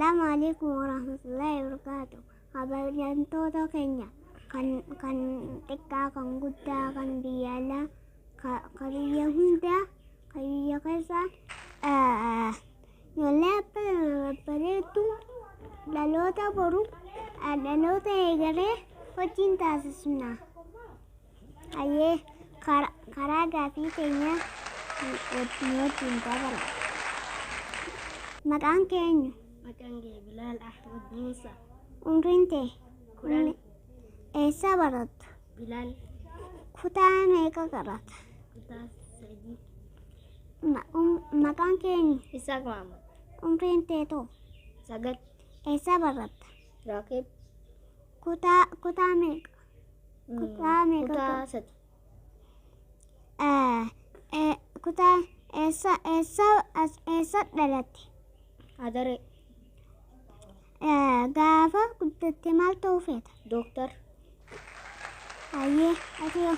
Assalamu alaikum warahmatullahi wabarakatuh. Kabajamtoota keenya kan xiqqaa kan guddaa kan biyya alaa kan biyya hundaa kan biyya keessa ijoollee babbareeddu dhaloota boru dhaloota eegalee wajjin taasisna. Hayyee karaa gaafii keenya wajjin dabala. Maqaan keenya Bilaal Ahmed Muusaa. Umriin tee Kudhan. eessa baratta? Bilaal Kutaa meeqa baratta? kutaa 3. Maqaan keenya Isaaq Mahamad. umriin tee too Sagat. eessa baratta? Raaqib. Kutaa meeqa? Kutaa meeqa? Kutaa 3. Kutaa eessa dhalatte? Adaree. Gaafa guddatte maal ta'uu feeta? Dooktar. Hayyee atiyoo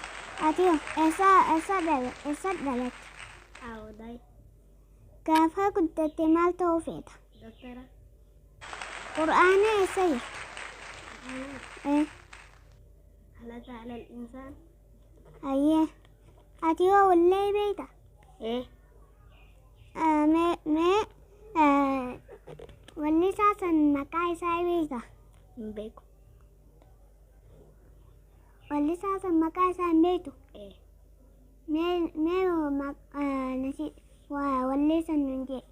eessa dhalatte? Awdaay. Gaafa guddatte maal ta'uu feeta? Dooktara. Qur'aana eessa jirta? Halata alal insaan. Hayyee atiyoo wallee beekta? Mee walli isaa san maqaa isaa beekta? Hin beeku. Walli isaa san maqaa isaa hin beektu? Mee walli san nun jee.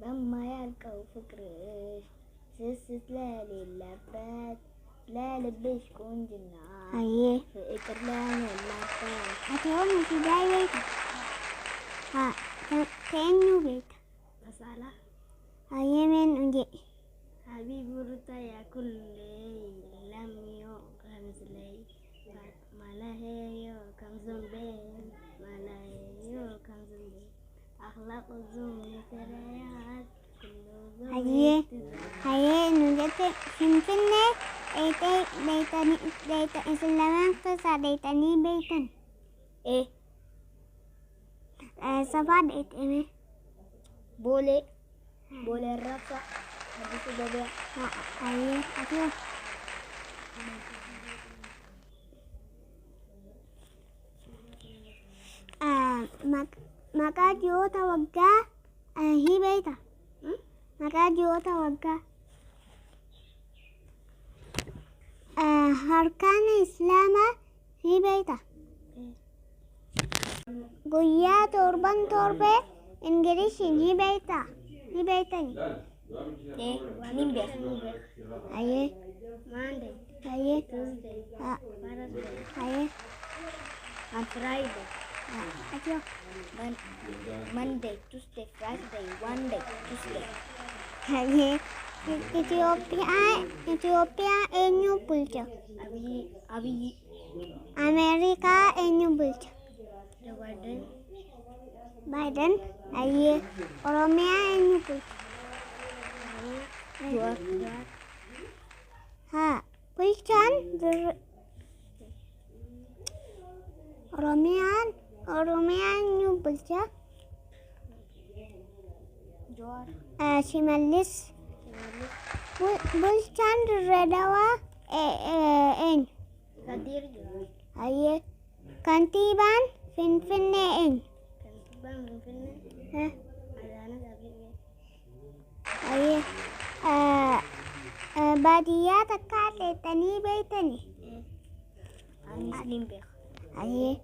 لما يلقوا فكرة سيست لا للعباد لا لبيش كون جنات Hayyee فكر لا للعباد atiyoo musiibaa beekta? Keenyu beekta? مسألة Hayyee mee nun jee. حبيبي رتا يا كل لم يوقع مثلي ما لا هي كم زنبين ما لا هي كم زنبين أخلاق الزوم تريات Hayyee nun jette Finfinnee deeytanii isin lamaan keessaa deeytanii beektan? Safaa deeytame? بولي الرفع حديث البيع Hayyee atiyoo. Maqaa ji'oota waggaa ni beekta? Maqaa ji'oota waggaa. Arkaan Islaamaa ni beekta? Guyyaa torbee Ingilishii ni beekta? Ni beektani? نمبر Hayyee Monday hayyee Tuesday Thursday hayyee and Friday atiyoo. Monday Tuesday Friday Monday Tuesday Hayyee Itoophiyaa eenyu bulcha? Abiy Ameerikaa eenyu bulcha? Joe Biden Biden. Hayyee Oromiyaa eenyu bulcha? Bulchaan Oromiyaa eenyu bulcha? Shimallis. Bulchaan Dirree Dhawaa eenyu? Kadir Hayyee kantiibaan Finfinnee eenyu? Kantiibaan Finfinnee Adaanach Abeebee Hayyee baadiyyaa takkaa deettanii beektani? Anis nin beeka. Hayyee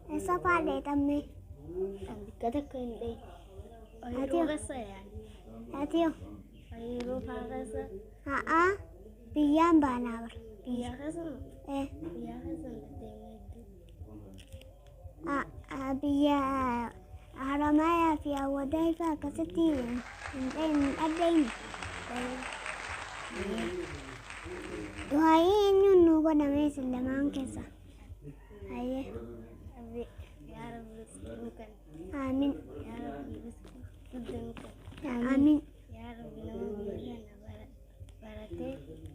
eessa fa'aa deetamne? Bikka takka hin beeku. Oyiruu keessa yaali. Atiyoo. Oyiruu faa keessa Biyyaan baanaa bara. biyya keessa biyya keessa deemee Biyya Haramayaa fi Awwadaay fa'aa akkasitti hin dhageenye. Du'aayii eenyuun nu godhame isin lamaan keessa? Hayyee. yaa rabbi riskii kan Amiin. yaa rabbi riskii guddaa kan Amiin. yaa rabbi nama biyya kana baratee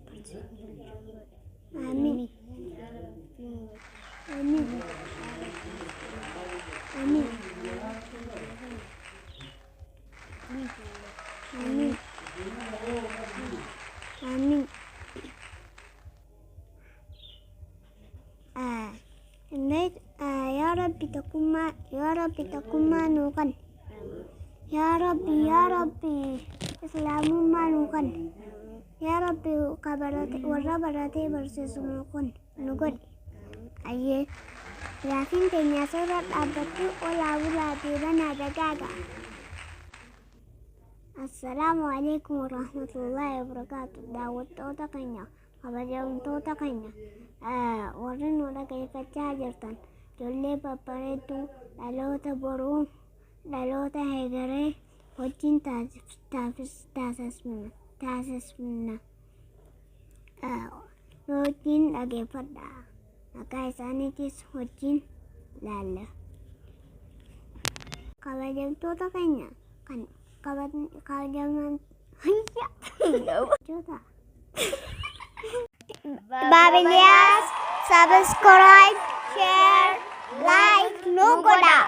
bulchuu godhe. Amiin. yaa rabbi Amiin. yaa rabbi Amiin. yaa Rabbi tokkummaa nuu kenni. Yaa Rabbi islaamummaa nuu kenni. Yaa Rabbi warra baratee barsiisu nu godhi. Ayyee gaafiin keenya asirra dhaabbatti olaa bulaatii banaa dagaaga. Assalaamu alaikum warahmatullahi wabarakaatu. Daawwattoota keenya kabajamtoota keenya warri nu dhaggeeffachaa jirtan ijoollee babbareedduu dhaloota boruu dhaloota egeree wajjin taasisna wajjin dhaggeeffadha. Maqaa isaaniitis wajjin laalla. Kabajamtoota keenya kan kabajaman Babilias, subscribe, share, like, nu godha.